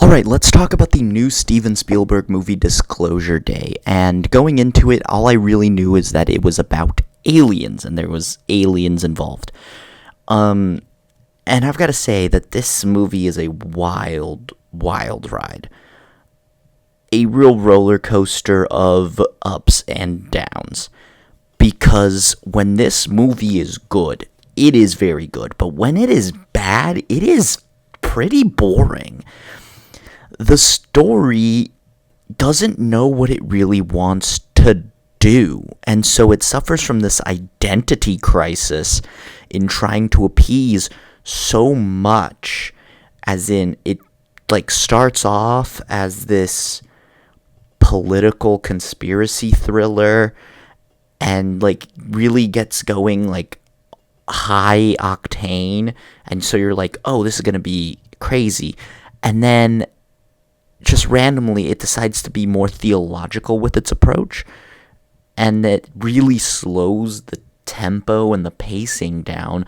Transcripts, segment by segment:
Alright, let's talk about the new Steven Spielberg movie Disclosure Day. And going into it, all I really knew is that it was about aliens, and there was aliens involved. Um, and I've got to say that this movie is a wild, wild ride. A real roller coaster of ups and downs. Because when this movie is good, it is very good. But when it is bad, it is pretty boring. The story doesn't know what it really wants to do, and so it suffers from this identity crisis in trying to appease so much. As in, it like starts off as this political conspiracy thriller and like really gets going like high octane, and so you're like, oh, this is gonna be crazy. And then just randomly it decides to be more theological with its approach, and it really slows the tempo and the pacing down.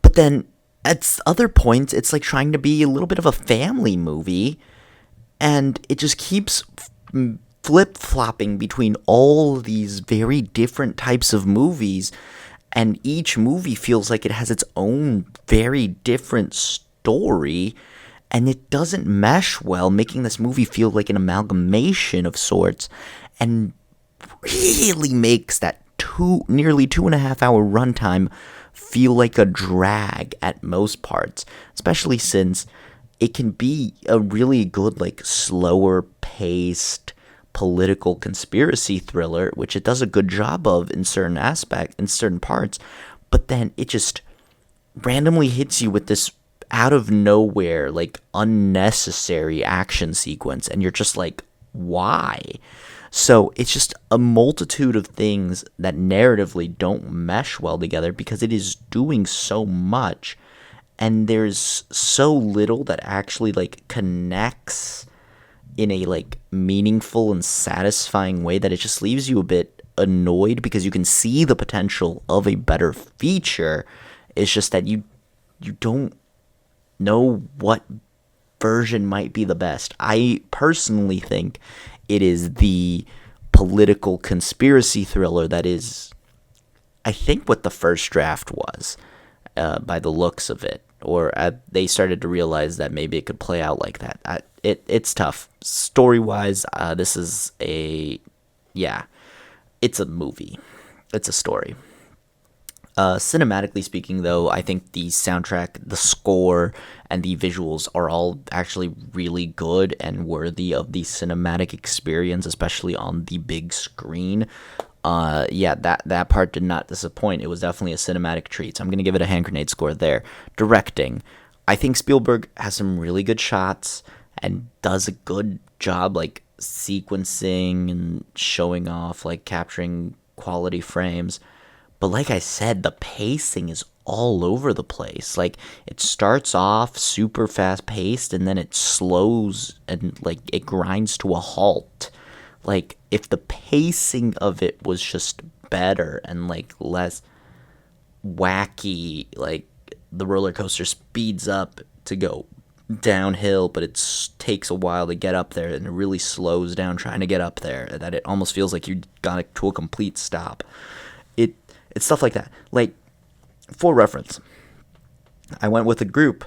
But then at other points it's like trying to be a little bit of a family movie, and it just keeps flip-flopping between all these very different types of movies, and each movie feels like it has its own very different story, and it doesn't mesh well, making this movie feel like an amalgamation of sorts, and really makes that nearly 2.5 hour runtime feel like a drag at most parts, especially since it can be a really good, like, slower paced political conspiracy thriller, which it does a good job of in certain parts, but then it just randomly hits you with this out of nowhere, like, unnecessary action sequence, and you're just like, why? So it's just a multitude of things that narratively don't mesh well together because it is doing so much, and there's so little that actually like connects in a like meaningful and satisfying way, that it just leaves you a bit annoyed because you can see the potential of a better feature. It's just that you don't know what version might be the best. I personally think it is the political conspiracy thriller that is, I think, what the first draft was, by the looks of it. Or they started to realize that maybe it could play out like that. It's tough. Story-wise, this is yeah, it's a movie. It's a story. Cinematically speaking, though, I think the soundtrack, the score, and the visuals are all actually really good and worthy of the cinematic experience, especially on the big screen. Yeah, that part did not disappoint. It was definitely a cinematic treat. So I'm gonna give it a hand grenade score there. Directing, I think Spielberg has some really good shots and does a good job, like sequencing and showing off, like capturing quality frames. But like I said, the pacing is all over the place. Like, it starts off super fast paced and then it slows and like it grinds to a halt. Like, if the pacing of it was just better and like less wacky, like the roller coaster speeds up to go downhill, but it takes a while to get up there, and it really slows down trying to get up there, that it almost feels like you got it to a complete stop. It it's stuff like that. Like, for reference, I went with a group,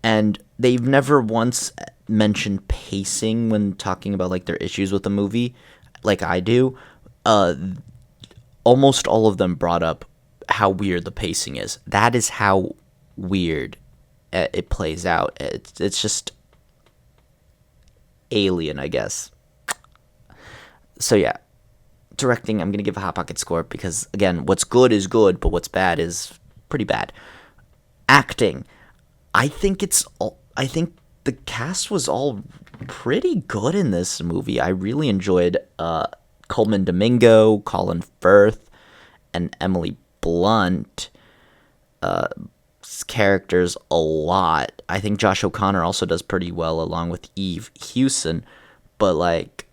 and they've never once mentioned pacing when talking about like their issues with the movie, like I do. Uh, Almost all of them brought up how weird the pacing is. That is how weird it plays out. It's just alien, I guess. So yeah, directing, I'm gonna give a hot pocket score because again, what's good is good, but what's bad is pretty bad. Acting, I think the cast was all pretty good in this movie. I really enjoyed Coleman Domingo, Colin Firth, and Emily Blunt characters a lot. I think Josh O'Connor also does pretty well along with Eve Hewson, but like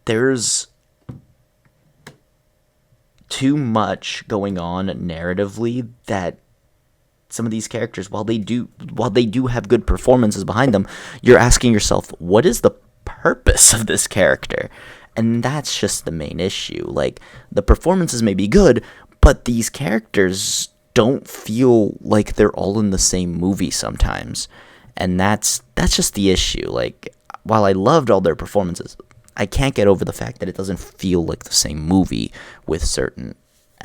there's too much going on narratively that some of these characters, while they do have good performances behind them, you're asking yourself, what is the purpose of this character? And that's just the main issue. Like, the performances may be good, but these characters don't feel like they're all in the same movie sometimes. And that's just the issue. Like, while I loved all their performances, I can't get over the fact that it doesn't feel like the same movie with certain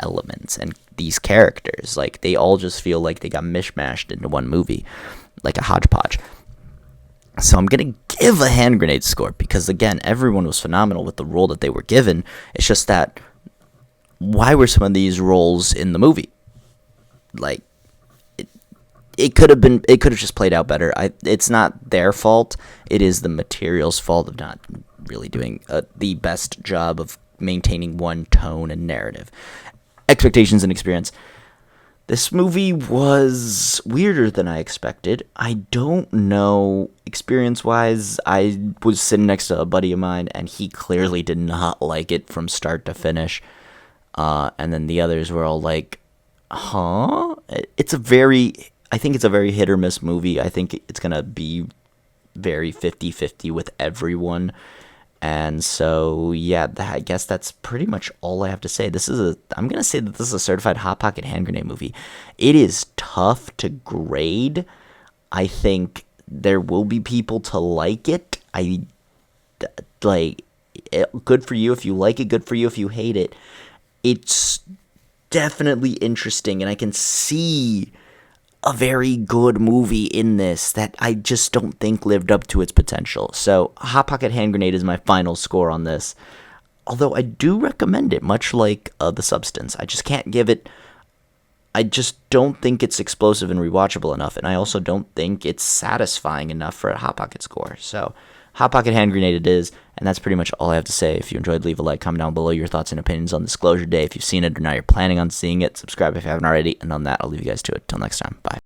elements and these characters. Like, they all just feel like they got mishmashed into one movie, like a hodgepodge. So I'm going to give a hand grenade score because, again, everyone was phenomenal with the role that they were given. It's just that, why were some of these roles in the movie? Like, it could have just played out better. It's not their fault. It is the material's fault of not really doing the best job of maintaining one tone and narrative. Expectations and experience. This movie was weirder than I expected. I don't know, experience-wise, I was sitting next to a buddy of mine, and he clearly did not like it from start to finish. And then the others were all like, huh? I think it's a very hit or miss movie. I think it's going to be very 50-50 with everyone. And so, yeah, I guess that's pretty much all I have to say. I'm going to say that this is a certified Hot Pocket hand grenade movie. It is tough to grade. I think there will be people to like it. Good for you if you like it, good for you if you hate it. It's definitely interesting, and I can see a very good movie in this that I just don't think lived up to its potential. So, Hot Pocket Hand Grenade is my final score on this. Although I do recommend it, much like The Substance. I just don't think it's explosive and rewatchable enough, and I also don't think it's satisfying enough for a Hot Pocket score. So, Hot Pocket Hand Grenade it is, and that's pretty much all I have to say. If you enjoyed, leave a like, comment down below your thoughts and opinions on Disclosure Day. If you've seen it or now you're planning on seeing it, subscribe if you haven't already, and on that, I'll leave you guys to it. Till next time, bye.